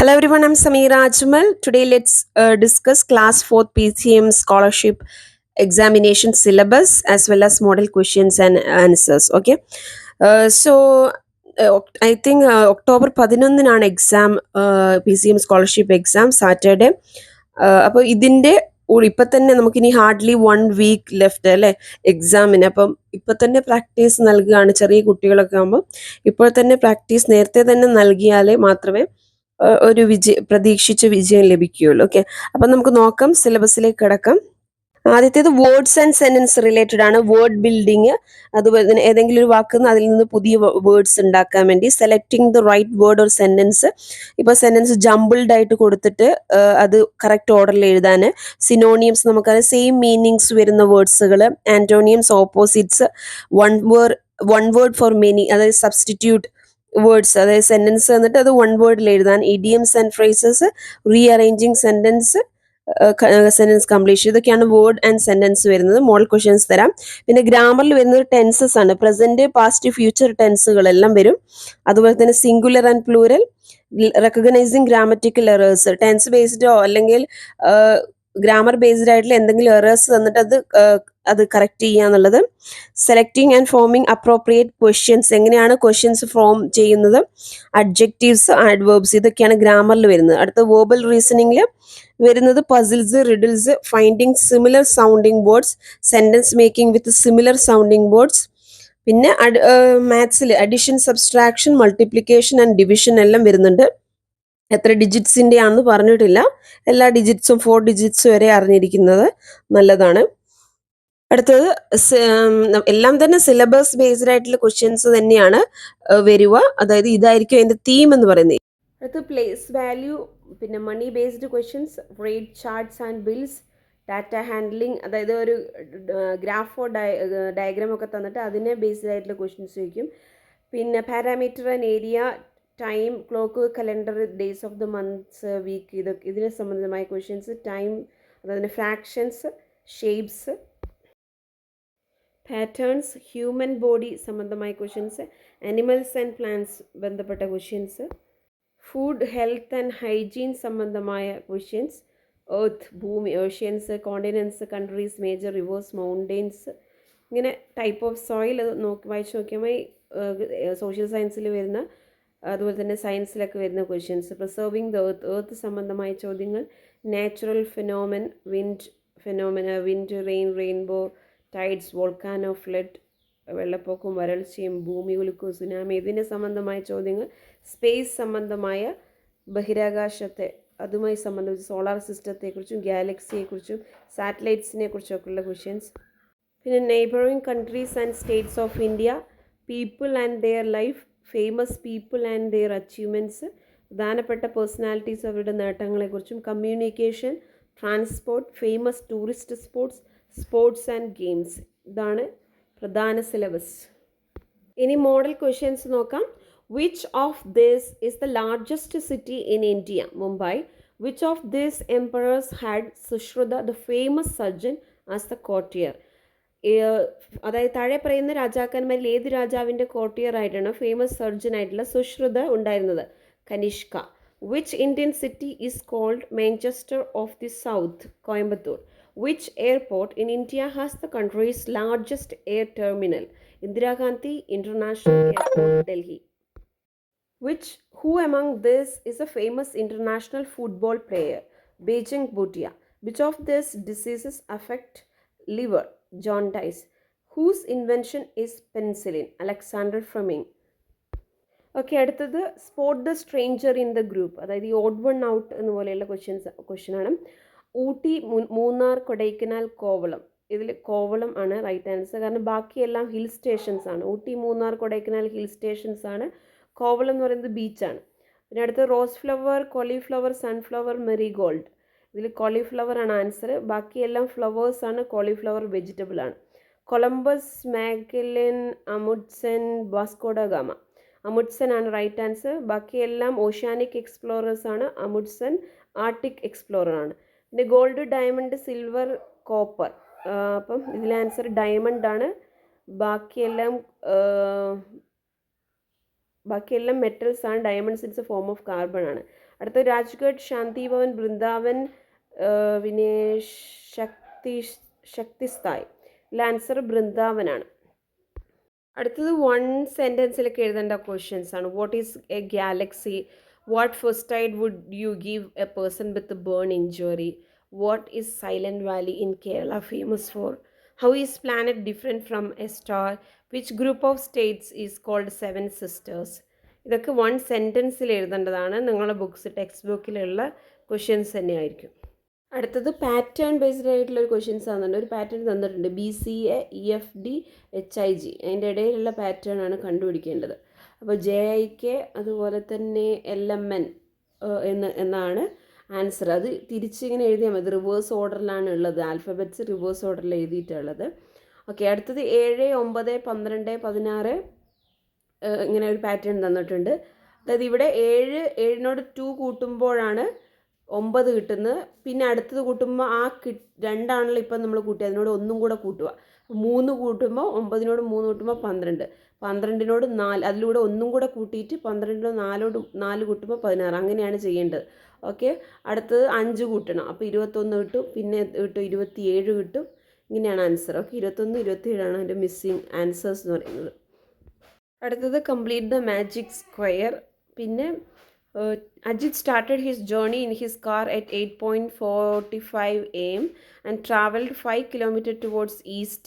Hello everyone, I'm Sameera Ajmal. Today let's discuss class 4th PCM scholarship examination syllabus as well as model questions and answers. Okay. I think October 11 exam PCM scholarship exam Saturday. അപ്പോൾ ഇതിൻ്റെ ഇപ്പം തന്നെ നമുക്കിനി hardly 1 week left അല്ലേ എക്സാമിന്. അപ്പം ഇപ്പം തന്നെ പ്രാക്ടീസ് നൽകുകയാണ് ചെറിയ കുട്ടികളൊക്കെ ആകുമ്പോൾ. ഇപ്പോൾ തന്നെ പ്രാക്ടീസ് നേരത്തെ തന്നെ നൽകിയാലേ മാത്രമേ ഒരു പ്രതീക്ഷിച്ച വിജയം ലഭിക്കുകയുള്ളൂ. ഓക്കെ, അപ്പം നമുക്ക് നോക്കാം, സിലബസിലേക്ക് കിടക്കാം. ആദ്യത്തേത് വേർഡ്സ് ആൻഡ് സെന്റൻസ് റിലേറ്റഡ് ആണ്. വേർഡ് ബിൽഡിങ്, അതുപോലെ തന്നെ ഏതെങ്കിലും ഒരു വാക്കിൽ നിന്ന് അതിൽ നിന്ന് പുതിയ വേർഡ്സ് ഉണ്ടാക്കാൻ വേണ്ടി selecting the right word or sentence. ഇപ്പോൾ സെന്റൻസ് ജംബിൾഡ് ആയിട്ട് കൊടുത്തിട്ട് അത് കറക്റ്റ് ഓർഡറിൽ എഴുതാൻ. സിനോണിയംസ്, നമുക്കത് സെയിം മീനിങ്സ് വരുന്ന വേർഡ്സുകൾ. Antonyms, opposites. One word for many, അതായത് സബ്സ്റ്റിറ്റ്യൂട്ട് വേർഡ്സ്, അതായത് സെന്റൻസ് എന്നിട്ട് അത് വൺ വേർഡിൽ എഴുതാൻ. Idioms and phrases, rearranging sentence, sentence completion. ഇതൊക്കെയാണ് വേർഡ് ആൻഡ് സെന്റൻസ് വരുന്നത്. മോഡൽ ക്വസ്റ്റ്യൻസ് തരാം. പിന്നെ ഗ്രാമറിൽ വരുന്നത് ടെൻസസ് ആണ്. പ്രസന്റ്, പാസ്റ്റ്, ഫ്യൂച്ചർ ടെൻസുകളെല്ലാം വരും. അതുപോലെ തന്നെ singular and plural, recognising grammatical errors. Tense ബേസ്ഡോ അല്ലെങ്കിൽ ഗ്രാമർ ബേസ്ഡ് ആയിട്ടുള്ള എന്തെങ്കിലും എറേഴ്സ് തന്നിട്ട് അത് കറക്റ്റ് ചെയ്യുക എന്നുള്ളത്. Selecting and forming appropriate questions, എങ്ങനെയാണ് ക്വസ്റ്റ്യൻസ് ഫോം ചെയ്യുന്നത്. അഡ്ജക്റ്റീവ്സ്, ആഡ്വേർബ്സ്, ഇതൊക്കെയാണ് ഗ്രാമറിൽ വരുന്നത്. അടുത്ത വേർബൽ റീസണിങ്ങിൽ വരുന്നത് puzzles, riddles, finding similar sounding words, sentence making with similar sounding words. പിന്നെ മാത്സിൽ addition, subtraction, multiplication and division എല്ലാം വരുന്നുണ്ട്. എത്ര ഡിജിറ്റ്സിൻ്റെ ആണെന്ന് പറഞ്ഞിട്ടില്ല. എല്ലാ ഡിജിറ്റ്സും 4 ഡിജിറ്റ്സ് വരെ അറിഞ്ഞിരിക്കുന്നത് നല്ലതാണ്. അടുത്തത് എല്ലാം തന്നെ സിലബസ് ബേസ്ഡ് ആയിട്ടുള്ള ക്വസ്റ്റ്യൻസ് തന്നെയാണ് വരിക. അതായത് ഇതായിരിക്കും അതിൻ്റെ തീം എന്ന് പറയുന്നത്. അടുത്ത് പ്ലേസ് വാല്യൂ, പിന്നെ money based questions, rate charts and bills, data handling, അതായത് ഒരു ഗ്രാഫോ ഡയഗ്രാം ഒക്കെ തന്നിട്ട് അതിനെ ബേസ്ഡ് ആയിട്ടുള്ള ക്വസ്റ്റ്യൻസ് ചോദിക്കും. പിന്നെ parameter and area, time, clock, calendar, days of the months, week, ഇതിനെ സംബന്ധമായ ക്വസ്റ്റ്യൻസ്. ടൈം, അതുപോലെ fractions, shapes, patterns, human body സംബന്ധമായ ക്വസ്റ്റ്യൻസ്, അനിമൽസ് ആൻഡ് പ്ലാന്റ്സ് ബന്ധപ്പെട്ട questions, food, health and hygiene സംബന്ധമായ ക്വസ്റ്റ്യൻസ്, എർത്ത്, ഭൂമി, oceans, continents, countries, major rivers, mountains, ഇങ്ങനെ type of soil അത് വായിച്ച് നോക്കിയാൽ സോഷ്യൽ സയൻസിൽ വരുന്ന, അതുപോലെ തന്നെ സയൻസിലൊക്കെ വരുന്ന questions. Preserving the earth, earth സംബന്ധമായ ചോദ്യങ്ങൾ. Natural phenomena, wind, rainbow, tides, volcano, flood, വെള്ളപ്പൊക്കം, വരൾച്ചയും, ഭൂമി കുലുക്കും, സുനാമി, ഇതിന് സംബന്ധമായ ചോദ്യങ്ങൾ. സ്പേസ് സംബന്ധമായ, ബഹിരാകാശത്തെ അതുമായി സംബന്ധിച്ച് സോളാർ സിസ്റ്റത്തെക്കുറിച്ചും ഗാലക്സിയെക്കുറിച്ചും സാറ്റലൈറ്റ്സിനെ കുറിച്ചൊക്കെയുള്ള ക്വസ്റ്റ്യൻസ്. പിന്നെ neighbouring countries and states of India, people and their life, famous people and their achievements, പ്രധാനപ്പെട്ട പേഴ്സണാലിറ്റീസ് അവരുടെ നേട്ടങ്ങളെക്കുറിച്ചും. Communication, transport, famous tourist spots, sports and games. ഇതാണ് പ്രധാന സിലബസ്. ഇനി മോഡൽ ക്വസ്റ്റ്യൻസ് നോക്കാം. Which of this is the largest city in India? Mumbai. Which of these emperors had Sushruta, the famous surgeon, as the courtier? അതായത് താഴെ പറയുന്ന രാജാക്കന്മാരിൽ ഏത് രാജാവിൻ്റെ courtier ആയിട്ടാണ് ഫേമസ് സർജൻ ആയിട്ടുള്ള സുശ്രുത ഉണ്ടായിരുന്നത്? Kanishka. Which Indian city is called Manchester of the south? Coimbatore. Which airport in India has the countries largest air terminal? Indira Gandhi international airport, Delhi. Who among this is a famous international football player? Beijing Bhutia. Which of these diseases affect liver? Jaundice. Whose invention is penicillin? Alexander Fleming. Okay, അടുത്തത് spot the stranger in the group, അതായത് ഈ odd one out എന്ന പോലെയുള്ള ക്വസ്റ്റ്യനാണ്. ഊട്ടി, മൂന്നാർ, കൊടൈക്കനാൽ, കോവളം. ഇതിൽ കോവളം ആണ് right answer, കാരണം ബാക്കിയെല്ലാം ഹിൽ സ്റ്റേഷൻസ് ആണ്. ഊട്ടി, മൂന്നാർ, കൊടൈക്കനാൽ ഹിൽ സ്റ്റേഷൻസ് ആണ്. കോവളം എന്ന് പറയുന്നത് ബീച്ചാണ്. പിന്നെ അടുത്ത് rose flower, cauliflower, sunflower, marigold. ഇതിൽ കോളിഫ്ലവർ ആണ് ആൻസർ, ബാക്കിയെല്ലാം ഫ്ലവേഴ്സ് ആണ്. കോളിഫ്ലവർ വെജിറ്റബിൾ ആണ്. Columbus, Magellan, Amundsen, Vasco da Gama. Amundsen ആണ് റൈറ്റ് ആൻസർ, ബാക്കിയെല്ലാം ഓഷ്യാനിക് എക്സ്പ്ലോറേഴ്സ് ആണ്. അമുഡ്സൺ ആർട്ടിക് എക്സ്പ്ലോറർ ആണ്. പിന്നെ ഗോൾഡ്, ഡയമണ്ട്, സിൽവർ, കോപ്പർ. അപ്പം ഇതിൽ ആൻസർ ഡയമണ്ട് ആണ്. ബാക്കിയെല്ലാം മെറ്റൽസ് ആണ്. Diamonds it's a form of carbon ആണ്. അടുത്ത രാജ്ഘട്ട്, ശാന്തി ഭവൻ, ബൃന്ദാവൻ, വിനേഷ്, ശക്തിസ്ഥായ്. ആൻസർ ബൃന്ദാവനാണ്. അടുത്തത് 1 സെൻറ്റൻസിലൊക്കെ എഴുതേണ്ട ക്വസ്റ്റ്യൻസ് ആണ്. What is a galaxy? What first aid would you give a person with burn injury? What is silent valley in Kerala famous for? How is planet different from a star? Which group of states is called 7 sisters? ഇതൊക്കെ 1 സെൻറ്റൻസിൽ എഴുതേണ്ടതാണ്. നിങ്ങളുടെ text ബുക്കിലുള്ള questions തന്നെയായിരിക്കും. അടുത്തത് pattern based ആയിട്ടുള്ള ഒരു questions ആണെന്നുണ്ട്. ഒരു pattern തന്നിട്ടുണ്ട്, BCA EFD HIG. അതിൻ്റെ ഇടയിലുള്ള പാറ്റേൺ ആണ് കണ്ടുപിടിക്കേണ്ടത്. അപ്പോൾ JIK അതുപോലെ തന്നെ LMN എന്നാണ് ആൻസർ. അത് തിരിച്ചിങ്ങനെ എഴുതിയാൽ മതി. റിവേഴ്സ് ഓർഡറിലാണ് ഉള്ളത്, ആൽഫബറ്റ്സ് റിവേഴ്സ് ഓർഡറിൽ എഴുതിയിട്ടുള്ളത്. ഓക്കെ, അടുത്തത് 7, 9, 12, 16 ഇങ്ങനെ ഒരു പാറ്റേൺ തന്നിട്ടുണ്ട്. അതായത് ഇവിടെ 7നോട് 2 കൂട്ടുമ്പോഴാണ് 9 കിട്ടുന്നത്. പിന്നെ അടുത്തത് കൂട്ടുമ്പോൾ ആ 2ആണല്ലോ ഇപ്പം നമ്മൾ കൂട്ടി, അതിനോട് 1 കൂടെ കൂട്ടുക. 3 കൂട്ടുമ്പോൾ 9നോട് 3 കൂട്ടുമ്പോൾ 12, 12നോട് 4, അതിലൂടെ 1 കൂടെ കൂട്ടിയിട്ട് 12നോട് 4 കൂട്ടുമ്പോൾ 16. അങ്ങനെയാണ് ചെയ്യേണ്ടത്. ഓക്കെ, അടുത്തത് 5 കൂട്ടണം. അപ്പോൾ 21 കിട്ടും, പിന്നെ കിട്ടും 27 കിട്ടും. ഇങ്ങനെയാണ് ആൻസർ. ഓക്കെ, 21, 27 അതിൻ്റെ മിസ്സിങ് ആൻസേഴ്സ് എന്ന് പറയുന്നത്. അടുത്തത് കംപ്ലീറ്റ് ദ മാജിക് സ്ക്വയർ. പിന്നെ Ajit started his journey in his car at 8:45 AM and travelled 5 kilometers towards east.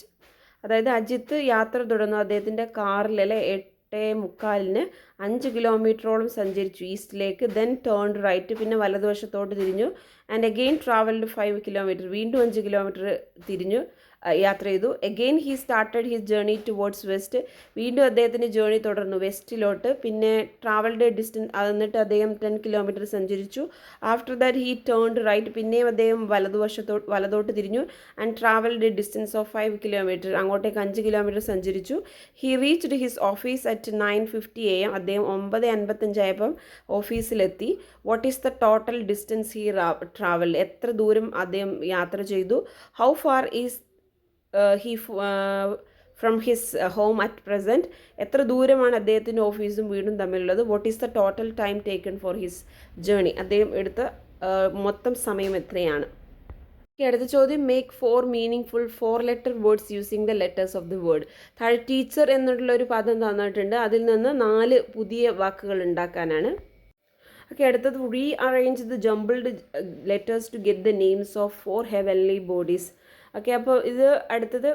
അതായത് അജിത്ത് യാത്ര തുടർന്നു അദ്ദേഹത്തിൻ്റെ കാറിലെ 8:45 5 കിലോമീറ്ററോളം സഞ്ചരിച്ചു ഈസ്റ്റിലേക്ക്. ദെൻ ടേൺഡ് റൈറ്റ്, പിന്നെ വലതുവശത്തോട്ട് തിരിഞ്ഞു. ആൻഡ് അഗെയിൻ ട്രാവൽഡ് 5 കിലോമീറ്റർ, വീണ്ടും 5 കിലോമീറ്റർ തിരിഞ്ഞു യാത്ര ചെയ്തു. Again he started his journey towards west, വീണ്ടും അദ്ദേഹത്തിൻ്റെ ജേർണി തുടർന്നു വെസ്റ്റിലോട്ട്. പിന്നെ ട്രാവൽഡ് ഡിസ്റ്റൻസ്, എന്നിട്ട് അദ്ദേഹം 10 കിലോമീറ്റർ സഞ്ചരിച്ചു. After that he turned right, പിന്നെയും അദ്ദേഹം വലതോട്ട് തിരിഞ്ഞു. And travelled distance of 5 kilometre, അങ്ങോട്ടേക്ക് 5 കിലോമീറ്റർ സഞ്ചരിച്ചു. He reached his office at 9:50 AM, അദ്ദേഹം 9:55 ആയപ്പം ഓഫീസിലെത്തി. What is the total distance he travelled, എത്ര ദൂരം അദ്ദേഹം യാത്ര ചെയ്തു? How far is from his home at present, എത്ര ദൂരമാണ് അദ്ദേഹത്തിൻ്റെ ഓഫീസും വീടും തമ്മിലുള്ളത്? What is the total time taken for his journey, അദ്ദേഹം എടുത്ത മൊത്തം സമയം എത്രയാണ്? അടുത്ത ചോദ്യം, make 4 meaning 4-letter words using the letters of the word. താഴെ ടീച്ചർ എന്നുള്ളൊരു പദം തന്നിട്ടുണ്ട്, അതിൽ നിന്ന് 4 പുതിയ വാക്കുകൾ ഉണ്ടാക്കാനാണ്. ഓക്കെ, അടുത്തത് rearrange the jumbled letters to get the names of 4 heavenly bodies. Okay, അപ്പോൾ ഇത് അടുത്തത്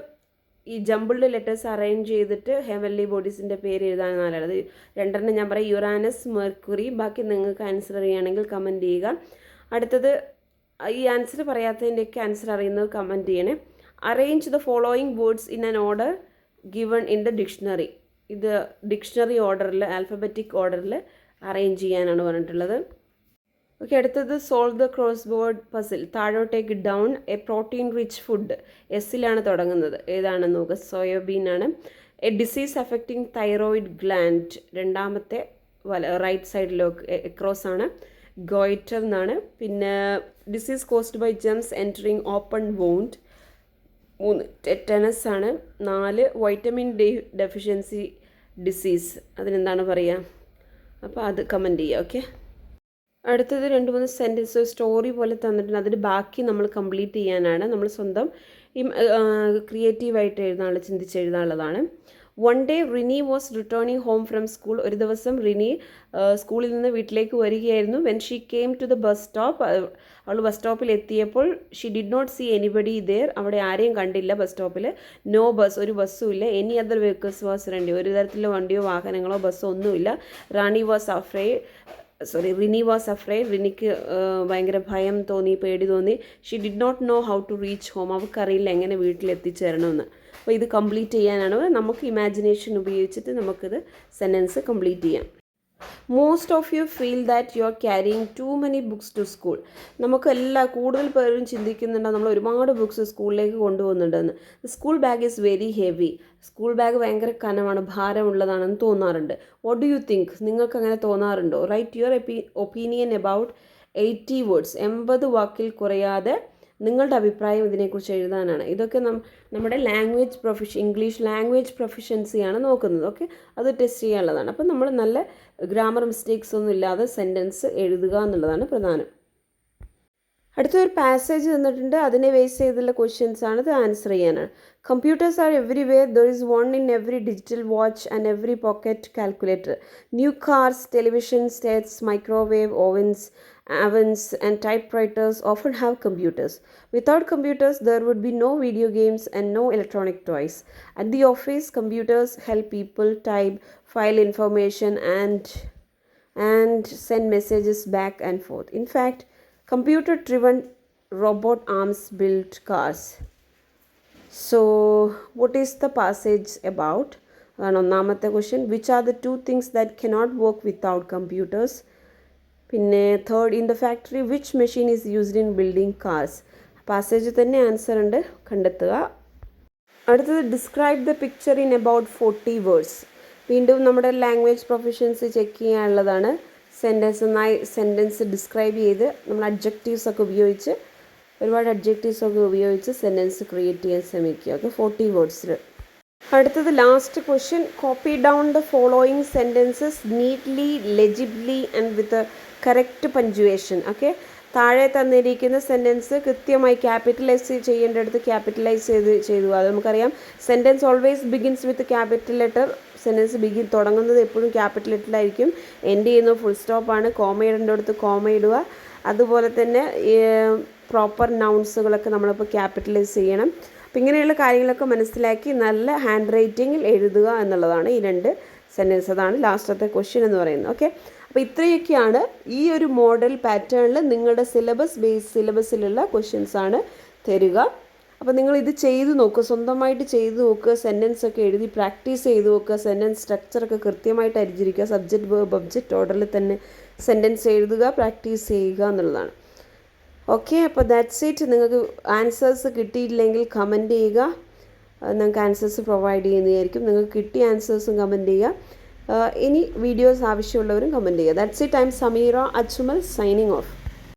ഈ ജംബിൾഡ് ലെറ്റേഴ്സ് അറേഞ്ച് ചെയ്തിട്ട് ഹെവൻലി ബോഡീസിൻ്റെ പേര് എഴുതാൻ നാലാണ്. അത് 2 ഞാൻ പറയാം, യുറാനസ്, മെർക്കുറി. ബാക്കി നിങ്ങൾക്ക് ആൻസർ അറിയുകയാണെങ്കിൽ കമൻറ്റ് ചെയ്യുക. അടുത്തത് ഈ ആൻസർ പറയാത്തതിൻ്റെയൊക്കെ ആൻസർ അറിയുന്നത് കമൻറ്റ് ചെയ്യണേ. Arrange the following words in an order given in the dictionary. ഇത് ഡിക്ഷണറി ഓർഡറിൽ, ആൽഫബറ്റിക് ഓർഡറിൽ അറേഞ്ച് ചെയ്യാനാണ് പറഞ്ഞിട്ടുള്ളത്. ഓക്കെ, അടുത്തത് solve the crossword puzzle. താഴോട്ടേക്ക് down. A protein rich food, എസ്സിലാണ് തുടങ്ങുന്നത്. ഏതാണെന്ന് നോക്കുക, സോയാബീൻ ആണ്. A disease affecting thyroid gland, രണ്ടാമത്തെ റൈറ്റ് സൈഡിലേക്ക് എക്രോസ് ആണ്. ഗോയിറ്റർ എന്നാണ്. പിന്നെ disease caused by germs entering open wound, 3 tetanus ആണ്. 4 വൈറ്റമിൻ ഡി ഡെഫിഷ്യൻസി ഡിസീസ്, അതിനെന്താണ് പറയുക? അപ്പോൾ അത് കമൻറ്റ് ചെയ്യുക. ഓക്കെ, അടുത്തത് 2-3 സെൻറ്റൻസ് സ്റ്റോറി പോലെ തന്നിട്ടുണ്ട്, അതിന് ബാക്കി നമ്മൾ കംപ്ലീറ്റ് ചെയ്യാനാണ്. നമ്മൾ സ്വന്തം ക്രിയേറ്റീവായിട്ട് ചിന്തിച്ച് എഴുതാനുള്ളതാണ്. One day Rini was returning home from school. ഒരു ദിവസം റിനി സ്കൂളിൽ നിന്ന് വീട്ടിലേക്ക് വരികയായിരുന്നു. When she came to the bus stop, അവൾ ബസ് സ്റ്റോപ്പിൽ എത്തിയപ്പോൾ she did not see anybody there, അവിടെ ആരെയും കണ്ടില്ല ബസ് സ്റ്റോപ്പിൽ. നോ ബസ്, ഒരു ബസ്സും ഇല്ല. Any other vehicles was ready, ഒരു തരത്തിലുള്ള വണ്ടിയോ വാഹനങ്ങളോ ബസ്സോ ഒന്നുമില്ല. റിനി വാസ് അഫ്രൈഡ്, റിനിക്ക് ഭയങ്കര ഭയം തോന്നി, പേടി തോന്നി. She did not know how to reach home, അവൾക്കറിയില്ല എങ്ങനെ വീട്ടിൽ എത്തിച്ചേരണമെന്ന്. അപ്പോൾ ഇത് കംപ്ലീറ്റ് ചെയ്യാനാണ്. നമുക്ക് ഇമാജിനേഷൻ ഉപയോഗിച്ചിട്ട് നമുക്കിത് സെൻറ്റൻസ് കംപ്ലീറ്റ് ചെയ്യാം. Most of you feel that you are carrying too many books to school. കൂടുതൽ പേരും ചിന്തിക്കുന്നുണ്ട് നമ്മൾ ഒരുപാട് ബുക്സ് സ്കൂളിലേക്ക് കൊണ്ടുപോകുന്നുണ്ടെന്ന്. School bag is very heavy, school bag ഭയങ്കര കനമാണ്, ഭാരമുള്ളതാണെന്ന് തോന്നാറുണ്ട്. വാട്ട് ഡു യു തിങ്ക്, നിങ്ങൾക്ക് അങ്ങനെ തോന്നാറുണ്ടോ? Write your opinion about 80 words, 80 വാക്കിൽ കുറയാതെ നിങ്ങളുടെ അഭിപ്രായം ഇതിനെക്കുറിച്ച് എഴുതാനാണ്. ഇതൊക്കെ നമ്മുടെ ഇംഗ്ലീഷ് ലാംഗ്വേജ് പ്രൊഫിഷ്യൻസിയാണ് നോക്കുന്നത്. ഓക്കെ, അത് ടെസ്റ്റ് ചെയ്യാനുള്ളതാണ്. അപ്പം നമ്മൾ നല്ല ഗ്രാമർ മിസ്റ്റേക്സ് ഒന്നും ഇല്ലാതെ സെൻറ്റൻസ് എഴുതുക എന്നുള്ളതാണ് പ്രധാനം. അടുത്തൊരു പാസേജ് തന്നിട്ടുണ്ട്, അതിനെ ബേസ് ചെയ്തുള്ള ക്വസ്റ്റ്യൻസ് ആണ്, ഇത് ആൻസർ ചെയ്യാനാണ്. Computers are everywhere, there is one in every digital watch and every pocket calculator. New cars, television sets, microwave ovens and typewriters often have computers. Without computers, there would be no video games and no electronic toys. At the office, computers help people type, file information, and send messages back and forth. In fact, computer-driven robot arms build cars. So, what is the passage about? ഒന്നാമത്തെ question, which are the two things that cannot work without computers? പിന്നെ third, in the factory which machine is used in building cars. Passage തന്നെ answer ഉണ്ട്, കണ്ടെത്തുക. അടുത്തത് describe the picture in about 40 words. വീണ്ടും നമ്മുടെ language professions check ചെയ്യാനുള്ളതാണ്. സെൻറ്റൻസ് ഡിസ്ക്രൈബ് ചെയ്ത് നമ്മൾ അഡ്ജക്റ്റീവ്സ് ഒക്കെ ഉപയോഗിച്ച്, ഒരുപാട് അഡ്ജക്റ്റീവ്സ് ഒക്കെ ഉപയോഗിച്ച് സെൻറ്റൻസ് ക്രിയേറ്റ് ചെയ്യാൻ ശ്രമിക്കുക. ഓക്കെ, 40 വേർഡ്സിൽ. അടുത്തത് last question, copy down the following sentences neatly, legibly and with correct punctuation. Okay, താഴെ തന്നിരിക്കുന്ന സെൻറ്റൻസ് കൃത്യമായി ക്യാപിറ്റലൈസ് ചെയ്യേണ്ടടുത്ത് ക്യാപിറ്റലൈസ് ചെയ്തു. അത് നമുക്കറിയാം, sentence always begins with capital letter. Sentence തുടങ്ങുന്നത് എപ്പോഴും ക്യാപിറ്റൽ ലെറ്ററിലായിരിക്കും, എൻഡ് ചെയ്യുന്നത് ഫുൾ സ്റ്റോപ്പാണ്. കോമ ഇടേണ്ടടുത്ത് കോമ ഇടുക. അതുപോലെ തന്നെ പ്രോപ്പർ നൗൺസുകളൊക്കെ നമ്മളിപ്പോൾ ക്യാപിറ്റലൈസ് ചെയ്യണം. അപ്പം ഇങ്ങനെയുള്ള കാര്യങ്ങളൊക്കെ മനസ്സിലാക്കി നല്ല ഹാൻഡ് റൈറ്റിങ്ങിൽ എഴുതുക എന്നുള്ളതാണ് ഈ 2 സെൻറ്റൻസ്. അതാണ് ലാസ്റ്റത്തെ ക്വസ്റ്റ്യൻ എന്ന് പറയുന്നത്. ഓക്കെ, അപ്പോൾ ഇത്രയൊക്കെയാണ് ഈ ഒരു മോഡൽ പാറ്റേണിൽ നിങ്ങളുടെ സിലബസിലുള്ള ക്വസ്റ്റ്യൻസ് ആണ് തരിക. അപ്പോൾ നിങ്ങൾ ഇത് ചെയ്ത് നോക്കുക, സ്വന്തമായിട്ട് ചെയ്ത് നോക്കുക, സെൻറ്റൻസ് ഒക്കെ എഴുതി പ്രാക്ടീസ് ചെയ്ത് നോക്കുക, സെൻറ്റൻസ് സ്ട്രക്ചറൊക്കെ കൃത്യമായിട്ട് അറിഞ്ഞിരിക്കുക, സബ്ജക്റ്റ് വേർബ് ഒബ്ജക്റ്റ് ഓർഡറിൽ തന്നെ സെൻറ്റൻസ് എഴുതുക, പ്രാക്ടീസ് ചെയ്യുക എന്നുള്ളതാണ്. ഓക്കെ, അപ്പോൾ ദാറ്റ്സ് ഇറ്റ്. നിങ്ങൾക്ക് ആൻസേഴ്സ് കിട്ടിയില്ലെങ്കിൽ കമൻറ്റ് ചെയ്യുക, നിങ്ങൾക്ക് ആൻസേഴ്സ് പ്രൊവൈഡ് ചെയ്യുന്നതായിരിക്കും. നിങ്ങൾക്ക് കിട്ടിയ ആൻസേഴ്സും കമൻറ്റ് ചെയ്യുക. ഇനി വീഡിയോസ് ആവശ്യമുള്ളവരും കമൻറ്റ് ചെയ്യുക. That's it. I M Sameera അച്ചുമൽ signing off.